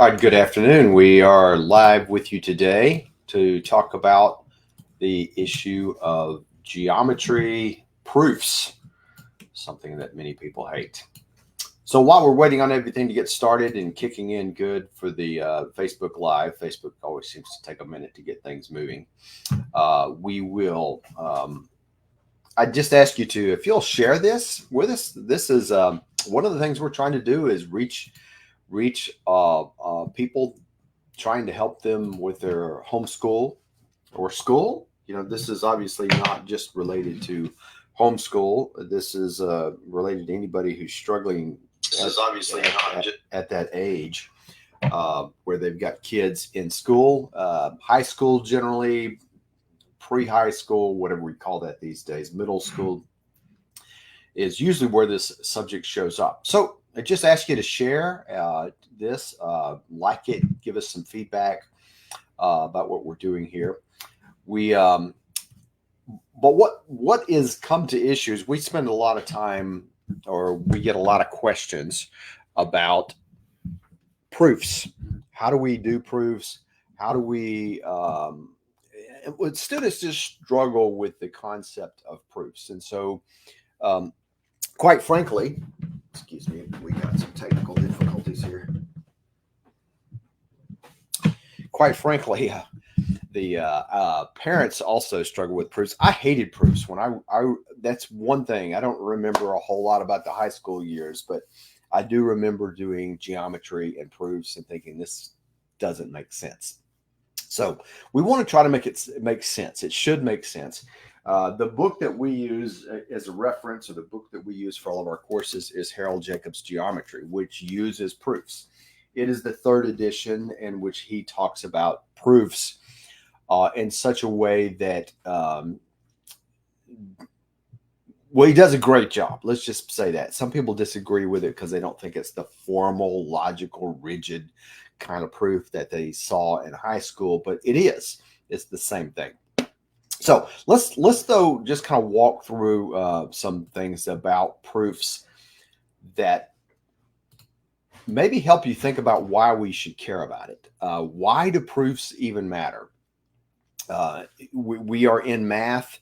All right, good afternoon. We are live with you today to talk about the issue of geometry proofs, something that many people hate. So while we're waiting on everything to get started and kicking in good for the Facebook Live, Facebook always seems to take a minute to get things moving. We will. I just ask you to, if you'll share this with us. This is one of the things we're trying to do is reach people, trying to help them with their homeschool or school. This is obviously not just related to homeschool. This is related to anybody who's struggling. This is obviously not at that age where they've got kids in school, high school generally, pre-high school, whatever we call that these days, middle school is usually where this subject shows up. So I just ask you to share this, like it, give us some feedback about what we're doing here. But what is come to issues? We spend a lot of time, or we get a lot of questions about proofs. How do we do proofs? How do we? Students just struggle with the concept of proofs, and so, quite frankly, excuse me, we got some technical difficulties here. Quite frankly, the parents also struggle with proofs. I hated proofs when I that's one thing. I don't remember a whole lot about the high school years, but I do remember doing geometry and proofs and thinking this doesn't make sense. So we want to try to make it make sense. It should make sense. The book that we use as a reference, or the book that we use for all of our courses, is Harold Jacobs Geometry, which uses proofs. It is the third edition in which he talks about proofs in such a way that, well, he does a great job. Let's just say that. Some people disagree with it because they don't think it's the formal, logical, rigid kind of proof that they saw in high school, but it is. It's the same thing. So let's though just kind of walk through some things about proofs that maybe help you think about why we should care about it. Why do proofs even matter? We are in math,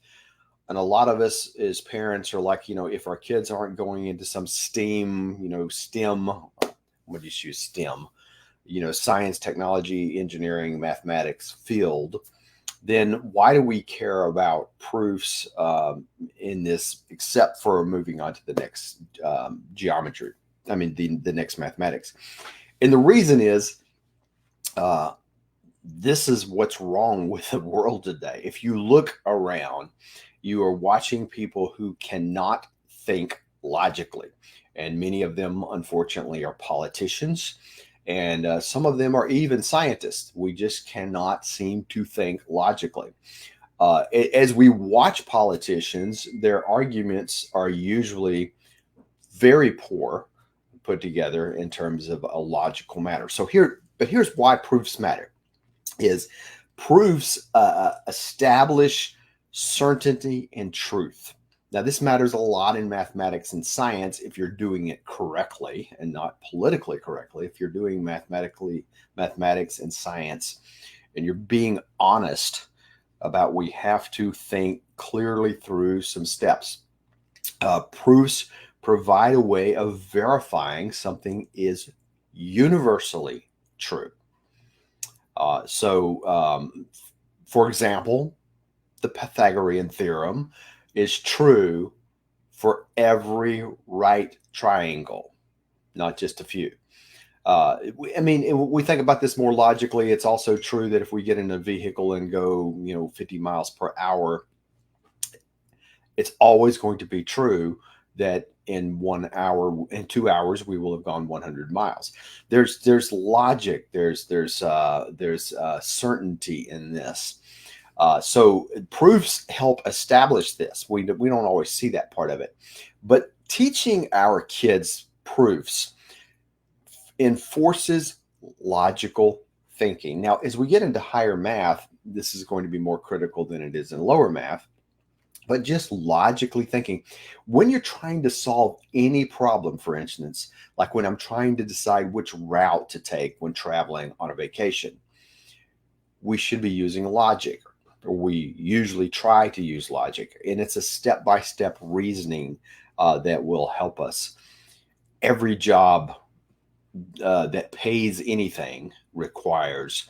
and a lot of us as parents are like, if our kids aren't going into some STEAM, STEM, I'm going to just use STEM, science, technology, engineering, mathematics field, then why do we care about proofs in this, except for moving on to the next geometry? I mean, the next mathematics. And the reason is this is what's wrong with the world today. If you look around, you are watching people who cannot think logically. And many of them, unfortunately, are politicians. And some of them are even scientists. We just cannot seem to think logically. As we watch politicians, their arguments are usually very poor put together in terms of a logical matter. But here's why proofs matter: is proofs establish certainty and truth. Now, this matters a lot in mathematics and science if you're doing it correctly and not politically correctly. If you're doing mathematics and science, and you're being honest about, we have to think clearly through some steps. Proofs provide a way of verifying something is universally true. For example, the Pythagorean theorem is true for every right triangle, not just a few. We think about this more logically. It's also true that if we get in a vehicle and go, 50 miles per hour, it's always going to be true that in 1 hour, in 2 hours, we will have gone 100 miles. There's logic. There's certainty in this. So proofs help establish this. We don't always see that part of it, but teaching our kids proofs enforces logical thinking. Now, as we get into higher math, this is going to be more critical than it is in lower math. but just logically thinking. When you're trying to solve any problem, for instance, like when I'm trying to decide which route to take when traveling on a vacation, we should be using logic. We usually try to use logic, and it's a step-by-step reasoning that will help us. Every job that pays anything requires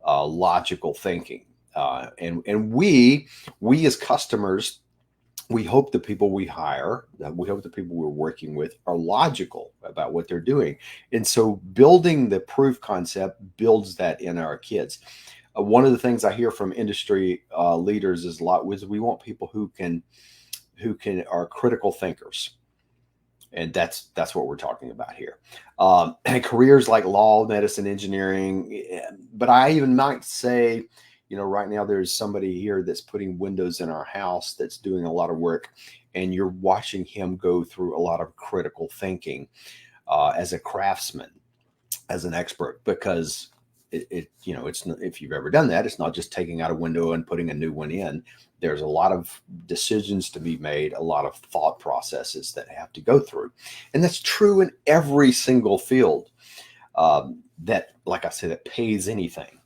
logical thinking, and we as customers, we hope the people we hire, we hope the people we're working with are logical about what they're doing. And so building the proof concept builds that in our kids. One of the things I hear from industry leaders is a lot was we want people who can are critical thinkers. And that's what we're talking about here. And careers like law, medicine, engineering, but I even might say, right now there's somebody here that's putting windows in our house that's doing a lot of work, and you're watching him go through a lot of critical thinking as a craftsman, as an expert, because it's if you've ever done that, it's not just taking out a window and putting a new one in. There's a lot of decisions to be made, a lot of thought processes that have to go through, and that's true in every single field that, like I said, that pays anything.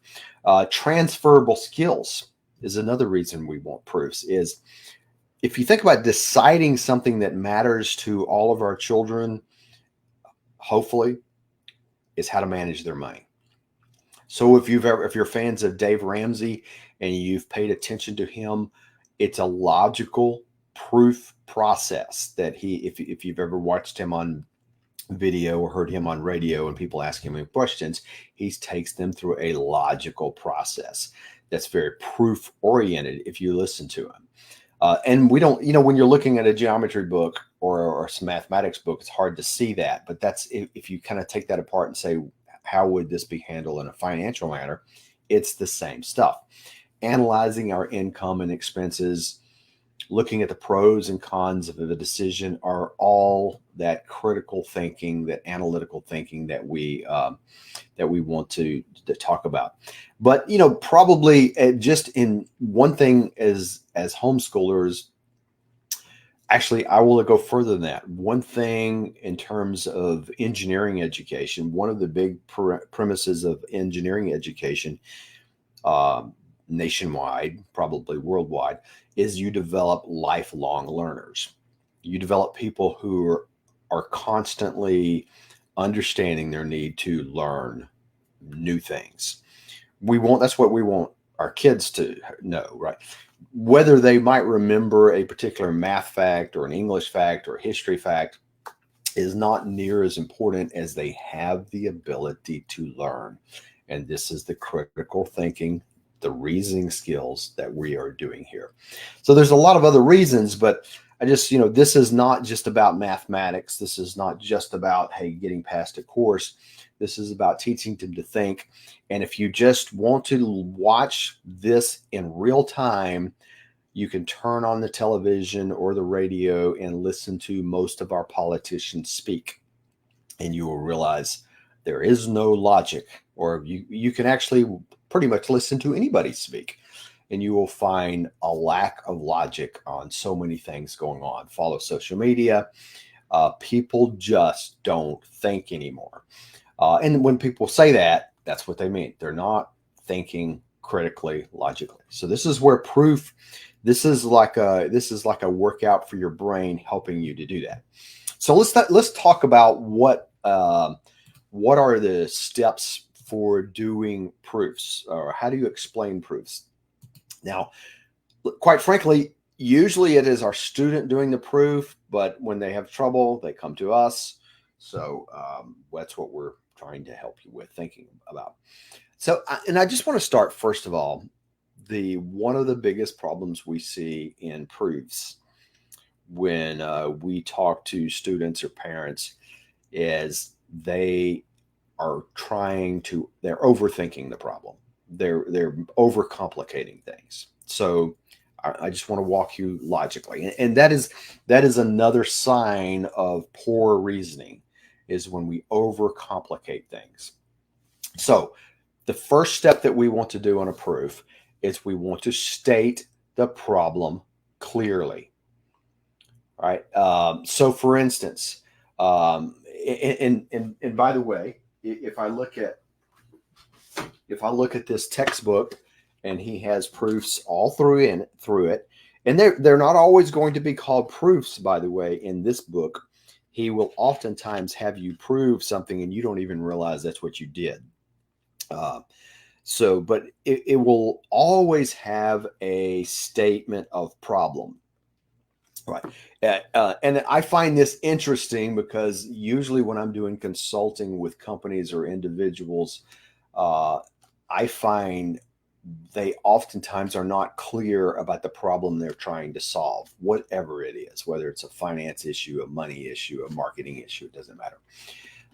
Transferable skills is another reason we want proofs. Is if you think about deciding something that matters to all of our children, hopefully, is how to manage their money. So if you're fans of Dave Ramsey and you've paid attention to him, it's a logical proof process that if you've ever watched him on video or heard him on radio and people ask him questions, he takes them through a logical process that's very proof oriented if you listen to him. And we don't, when you're looking at a geometry book or some mathematics book, it's hard to see that. But that's if you kind of take that apart and say, how would this be handled in a financial manner? It's the same stuff. Analyzing our income and expenses, looking at the pros and cons of a decision are all that critical thinking, that analytical thinking that we want to talk about. But probably just in one thing as homeschoolers. Actually, I will go further than that. One thing in terms of engineering education, one of the big premises of engineering education nationwide, probably worldwide, is you develop lifelong learners. You develop people who are constantly understanding their need to learn new things. That's what we want our kids to know, right? Whether they might remember a particular math fact or an English fact or a history fact is not near as important as they have the ability to learn. And this is the critical thinking, the reasoning skills that we are doing here. So there's a lot of other reasons, but I just, this is not just about mathematics. This is not just about, hey, getting past a course. This is about teaching them to think. And if you just want to watch this in real time, you can turn on the television or the radio and listen to most of our politicians speak. And you will realize there is no logic, or you can actually pretty much listen to anybody speak, and you will find a lack of logic on so many things going on. Follow social media. People just don't think anymore. And when people say that, that's what they mean. They're not thinking critically, logically. So this is where proof, this is like a workout for your brain, helping you to do that. So let's talk about what are the steps for doing proofs, or how do you explain proofs? Now, quite frankly, usually it is our student doing the proof, but when they have trouble, they come to us. So that's what we're trying to help you with thinking about. So, and I just want to start, first of all, one of the biggest problems we see in proofs when we talk to students or parents is they're overthinking the problem. They're overcomplicating things. So I just want to walk you logically. And that is another sign of poor reasoning, is when we overcomplicate things. So the first step that we want to do on a proof is we want to state the problem clearly. Right. So, for instance, and by the way, if I look at this textbook, and he has proofs all through it, and they're not always going to be called proofs. By the way, in this book, he will oftentimes have you prove something, and you don't even realize that's what you did. But it will always have a statement of problem. Right. And I find this interesting because usually when I'm doing consulting with companies or individuals, I find they oftentimes are not clear about the problem they're trying to solve, whatever it is, whether it's a finance issue, a money issue, a marketing issue, it doesn't matter.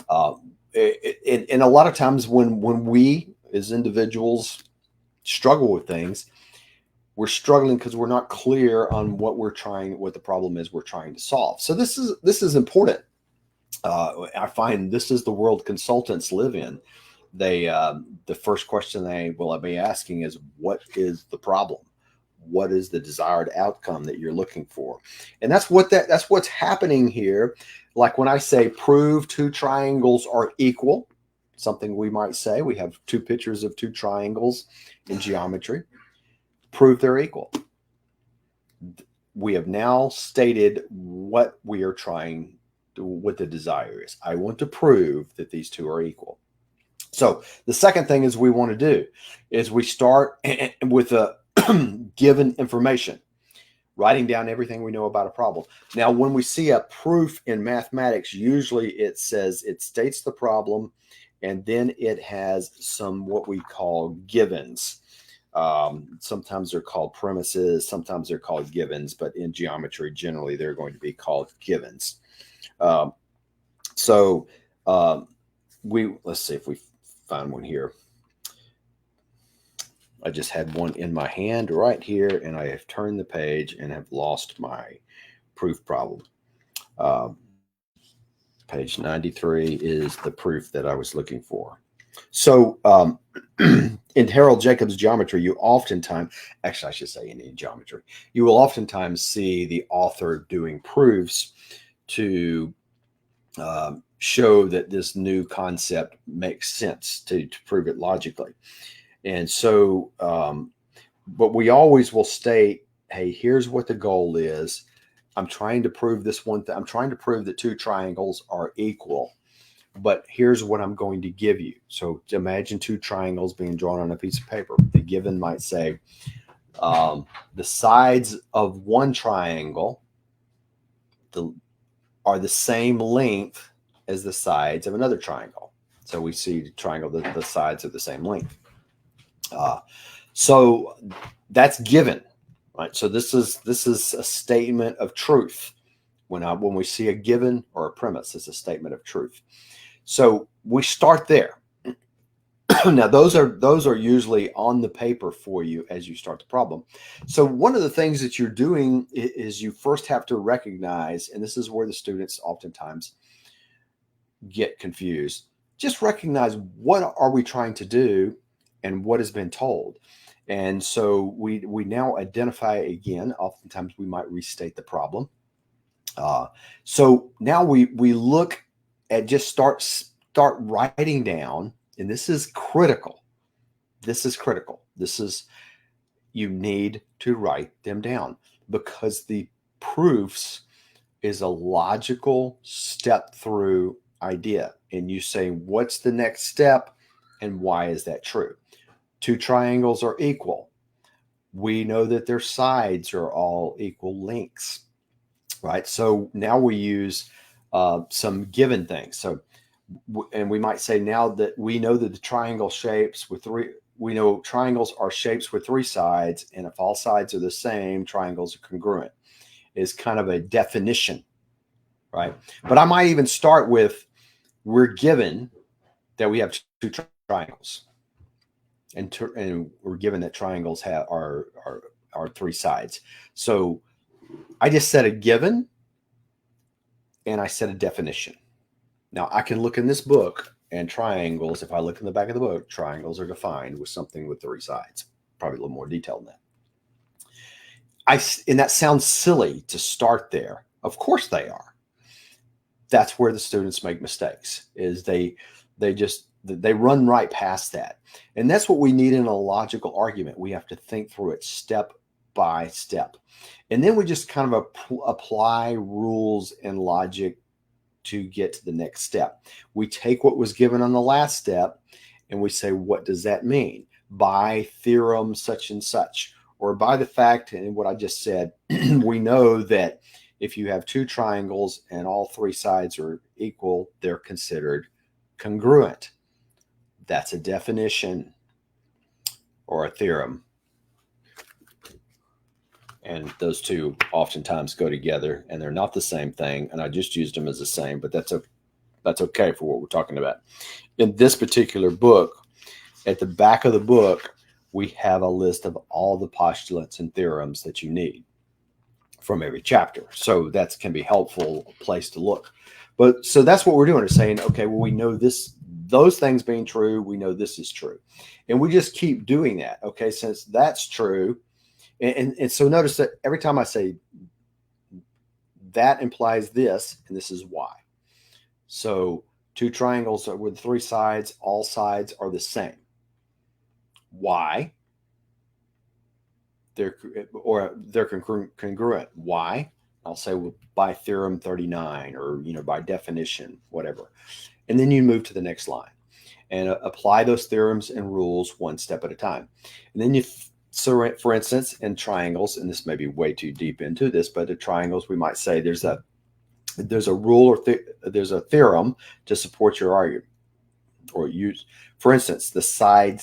And a lot of times when we as individuals struggle with things, we're struggling because we're not clear on what the problem is we're trying to solve. So this is important. I find this is the world consultants live in. They the first question they will be asking is, what is the problem? What is the desired outcome that you're looking for? And that's what's happening here. Like when I say prove two triangles are equal, something we might say, we have two pictures of two triangles in geometry. Prove they're equal. We have now stated what we are trying to, what the desire is. I want to prove that these two are equal. So the second thing is we want to do is we start with a given information, writing down everything we know about a problem. Now, when we see a proof in mathematics, usually it states the problem, and then it has some what we call givens. Sometimes they're called premises, sometimes they're called givens, but in geometry, generally, they're going to be called givens. Let's see if we find one here. I just had one in my hand right here, and I have turned the page and have lost my proof problem. Page 93 is the proof that I was looking for. So in Harold Jacobs geometry, you oftentimes, actually I should say in geometry, you will oftentimes see the author doing proofs to show that this new concept makes sense, to prove it logically. And so, but we always will state, hey, here's what the goal is. I'm trying to prove this one thing. I'm trying to prove that two triangles are equal. But here's what I'm going to give you. So imagine two triangles being drawn on a piece of paper. The given might say the sides of one triangle are the same length as the sides of another triangle. So we see the triangle, the sides are the same length. So that's given, right? So this is a statement of truth. When we see a given or a premise, it's a statement of truth. So we start there. Now, those are usually on the paper for you as you start the problem. So one of the things that you're doing is you first have to recognize, and this is where the students oftentimes get confused, just recognize what are we trying to do and what has been told. And so we now identify again, oftentimes we might restate the problem. So now we look at just start writing down, and this is critical. You need to write them down, because the proofs is a logical step through idea. And you say, what's the next step and why is that true? Two triangles are equal. We know that their sides are all equal lengths, right? So now we use some given things. So, and we might say now that we know that the triangle shapes with we know triangles are shapes with three sides, and if all sides are the same, triangles are congruent, is kind of a definition, right? But I might even start with, we're given that we have two triangles, and we're given that triangles are three sides. So I just said a given, and I said a definition. Now I can look in this book, and triangles, if I look in the back of the book, triangles are defined with something with three sides, probably a little more detailed than that. And that sounds silly to start there. Of course they are. That's where the students make mistakes, is they run right past that. And that's what we need in a logical argument. We have to think through it step by step. And then we just kind of apply rules and logic to get to the next step. We take what was given on the last step and we say, what does that mean? By theorem such and such, or by the fact, and what I just said, we know that if you have two triangles and all three sides are equal, they're considered congruent. That's a definition or a theorem. And those two oftentimes go together, and they're not the same thing. And I just used them as the same, but that's okay for what we're talking about. In this particular book, at the back of the book, we have a list of all the postulates and theorems that you need from every chapter. So that can be helpful place to look. But so that's what we're doing, is saying, okay, well, we know those things being true, we know this is true. And we just keep doing that. Okay, since that's true. And so notice that every time I say that implies this, and this is why. So two triangles with three sides, all sides are the same. Why? They're congruent. Why? I'll say, well, by theorem 39, or by definition, whatever. And then you move to the next line and apply those theorems and rules one step at a time. And then so for instance, in triangles, and this may be way too deep into this, but in triangles, we might say there's a rule or there's a theorem to support your argument, or use, for instance, the side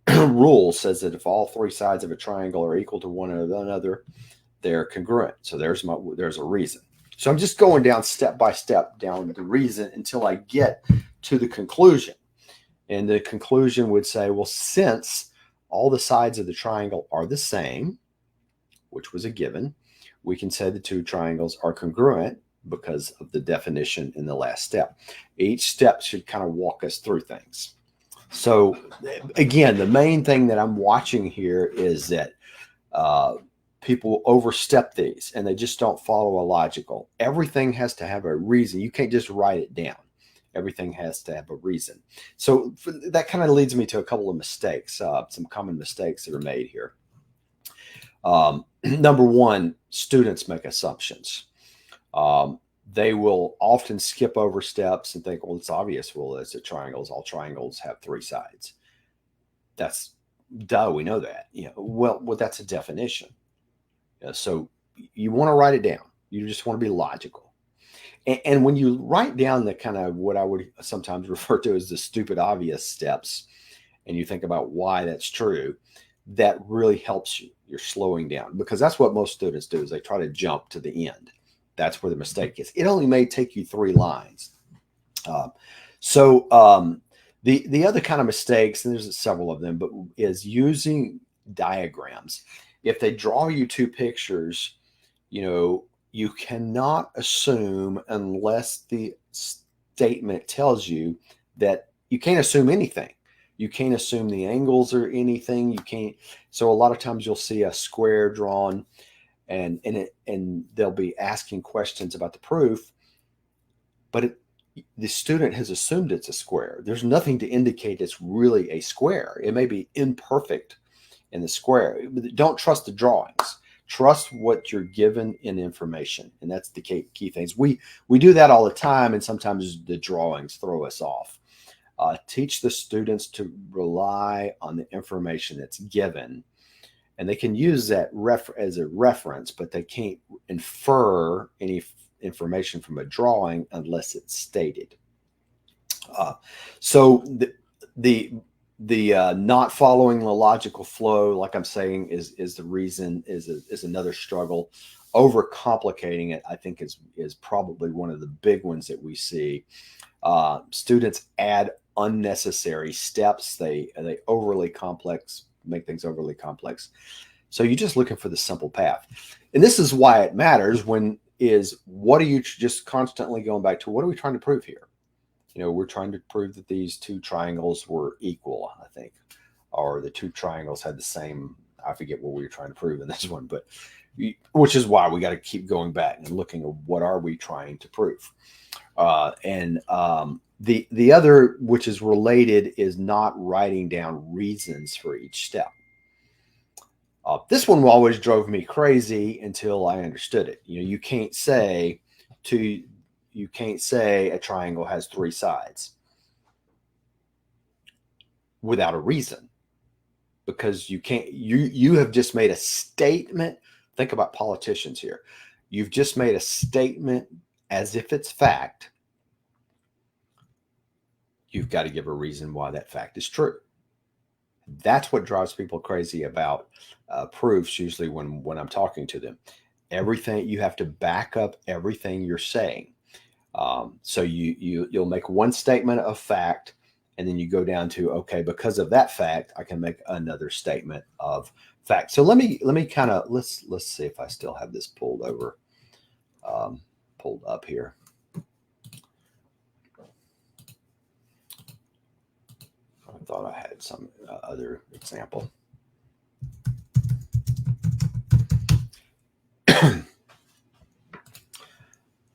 rule says that if all three sides of a triangle are equal to one another, they're congruent. So there's a reason. So I'm just going down step by step down the reason until I get to the conclusion. And the conclusion would say, well, since all the sides of the triangle are the same, which was a given, we can say the two triangles are congruent because of the definition in the last step. Each step should kind of walk us through things. So again, the main thing that I'm watching here is that people overstep these and they just don't follow a logical. Everything has to have a reason. You can't just write it down. Everything has to have a reason. So that kind of leads me to a couple of mistakes, some common mistakes that are made here. Number one, students make assumptions. They will often skip over steps and think, well, it's obvious. Well, it's a triangles. All triangles have three sides. That's duh. We know that. Well, that's a definition. So you want to write it down. You just want to be logical. And when you write down the kind of what I would sometimes refer to as the stupid obvious steps, and you think about why that's true, that really helps you. You're slowing down, because that's what most students do, is they try to jump to the end. That's where the mistake is. It only may take you 3 lines. The other kind of mistakes, and there's several of them, but is using diagrams. If they draw you 2 pictures, you cannot assume, unless the statement tells you that, you can't assume anything. You can't assume the angles or anything. You can't. So a lot of times you'll see a square drawn, and they'll be asking questions about the proof, but the student has assumed it's a square. There's nothing to indicate it's really a square. It may be imperfect in the square. Don't trust the drawings. Trust what you're given in information. And that's the key things. We do that all the time, and sometimes the drawings throw us off. Teach the students to rely on the information that's given, and they can use that as a reference, but they can't infer any information from a drawing unless it's stated. So the not following the logical flow, like I'm saying, is the reason, is another struggle. Overcomplicating it, I think, is probably one of the big ones that we see. Students add unnecessary steps. They overly complex, make things overly complex. So you're just looking for the simple path. And this is why it matters what are you just constantly going back to? What are we trying to prove here? We're trying to prove that these 2 triangles were equal, I think, or the 2 triangles had the same, I forget what we were trying to prove in this one, but which is why we got to keep going back and looking at what are we trying to prove. The other, which is related, is not writing down reasons for each step. This one always drove me crazy until I understood it. You can't say a triangle has three sides without a reason, because you can't. You have just made a statement. Think about politicians here. You've just made a statement as if it's fact. You've got to give a reason why that fact is true. That's what drives people crazy about proofs. Usually when I'm talking to them, everything, you have to back up everything you're saying. So you'll make one statement of fact, and then you go down to, okay, because of that fact, I can make another statement of fact. So let me kind of, let's see if I still have this pulled up here. I thought I had some other example.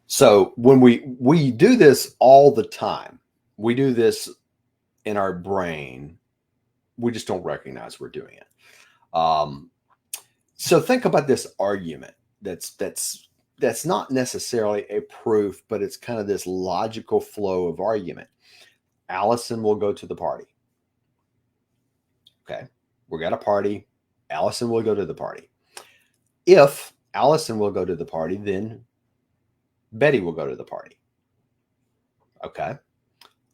So when we do this all the time, we do this in our brain. We just don't recognize we're doing it. So think about this argument that's not necessarily a proof, but it's kind of this logical flow of argument. Allison will go to the party. Okay, we got a party. Allison will go to the party. If Allison will go to the party, then Betty will go to the party. Okay.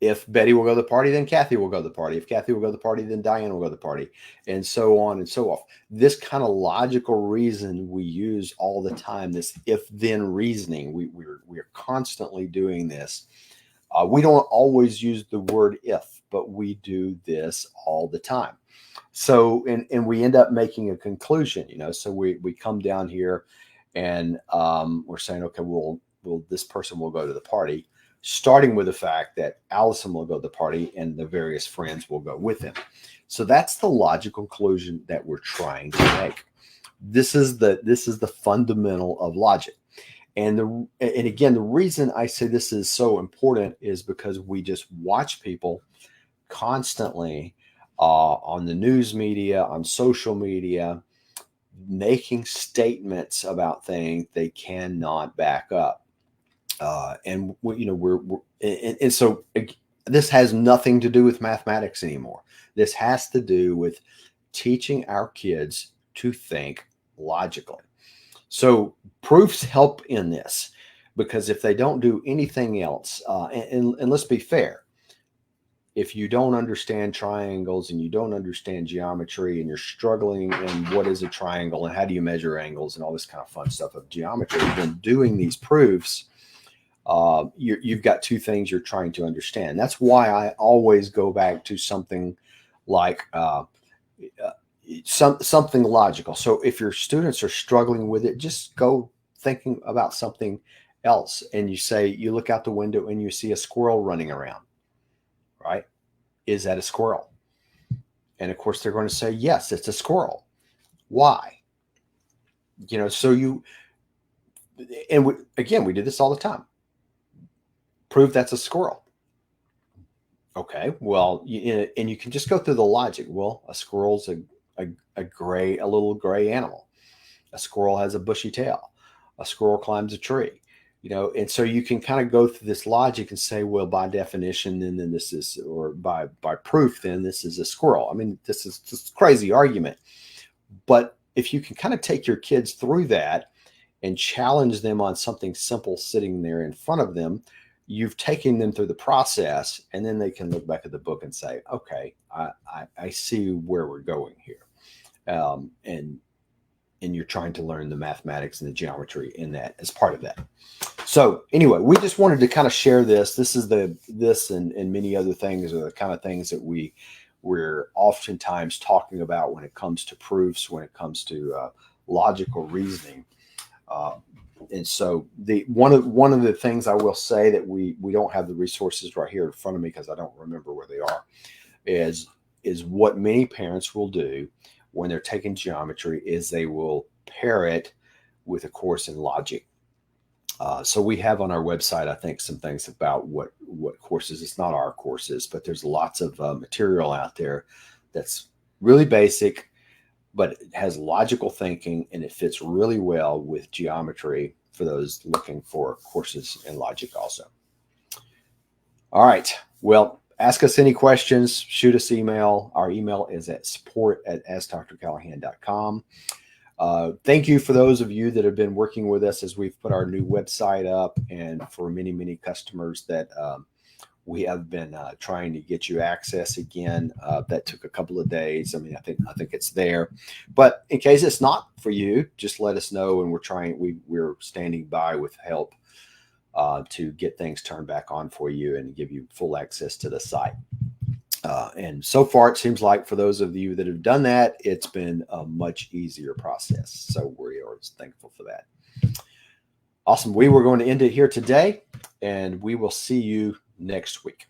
If Betty will go to the party, then Kathy will go to the party. If Kathy will go to the party, then Diane will go to the party, and so on and so forth. This kind of logical reason we use all the time, this if-then reasoning, we're constantly doing this. We don't always use the word if, but we do this all the time. So, and we end up making a conclusion, so we come down here and we're saying, okay, well, this person will go to the party, starting with the fact that Allison will go to the party and the various friends will go with him. So that's the logical conclusion that we're trying to make. This is the fundamental of logic. And again, the reason I say this is so important is because we just watch people constantly on the news media, on social media, making statements about things they cannot back up. And so this has nothing to do with mathematics anymore. This has to do with teaching our kids to think logically. So proofs help in this, because if they don't do anything else, and let's be fair, if you don't understand triangles and you don't understand geometry and you're struggling in what is a triangle and how do you measure angles and all this kind of fun stuff of geometry, then doing these proofs, you've got two things you're trying to understand. That's why I always go back to something like something logical. So if your students are struggling with it, just go thinking about something else. And you look out the window and you see a squirrel running around, right? Is that a squirrel? And of course they're going to say, yes, it's a squirrel. Why? We do this all the time. Prove that's a squirrel. Okay, well, and you can just go through the logic. Well, a squirrel's a little gray animal. A squirrel has a bushy tail. A squirrel climbs a tree. And so you can kind of go through this logic and say, well, by definition, then this is, or by proof, then this is a squirrel. I mean, this is just a crazy argument. But if you can kind of take your kids through that and challenge them on something simple sitting there in front of them, you've taken them through the process, and then they can look back at the book and say, okay, I see where we're going here. And you're trying to learn the mathematics and the geometry in that as part of that. So anyway, we just wanted to kind of share this. This and many other things are the kind of things that we're oftentimes talking about when it comes to proofs, when it comes to logical reasoning. And so one of the things I will say that we don't have the resources right here in front of me because I don't remember where they are, is what many parents will do when they're taking geometry is they will pair it with a course in logic. So we have on our website, I think, some things about what courses. It's not our courses, but there's lots of material out there that's really basic, but it has logical thinking, and it fits really well with geometry for those looking for courses in logic also. All right. Well, ask us any questions. Shoot us email. Our email is at support@askdrcallahan.com. Thank you for those of you that have been working with us as we've put our new website up, and for many, many customers that we have been trying to get you access again. That took a couple of days. I mean, I think it's there, but in case it's not for you, just let us know, and we're standing by with help to get things turned back on for you and give you full access to the site. And so far, it seems like for those of you that have done that, it's been a much easier process. So we are thankful for that. Awesome. We were going to end it here today, and we will see you next week.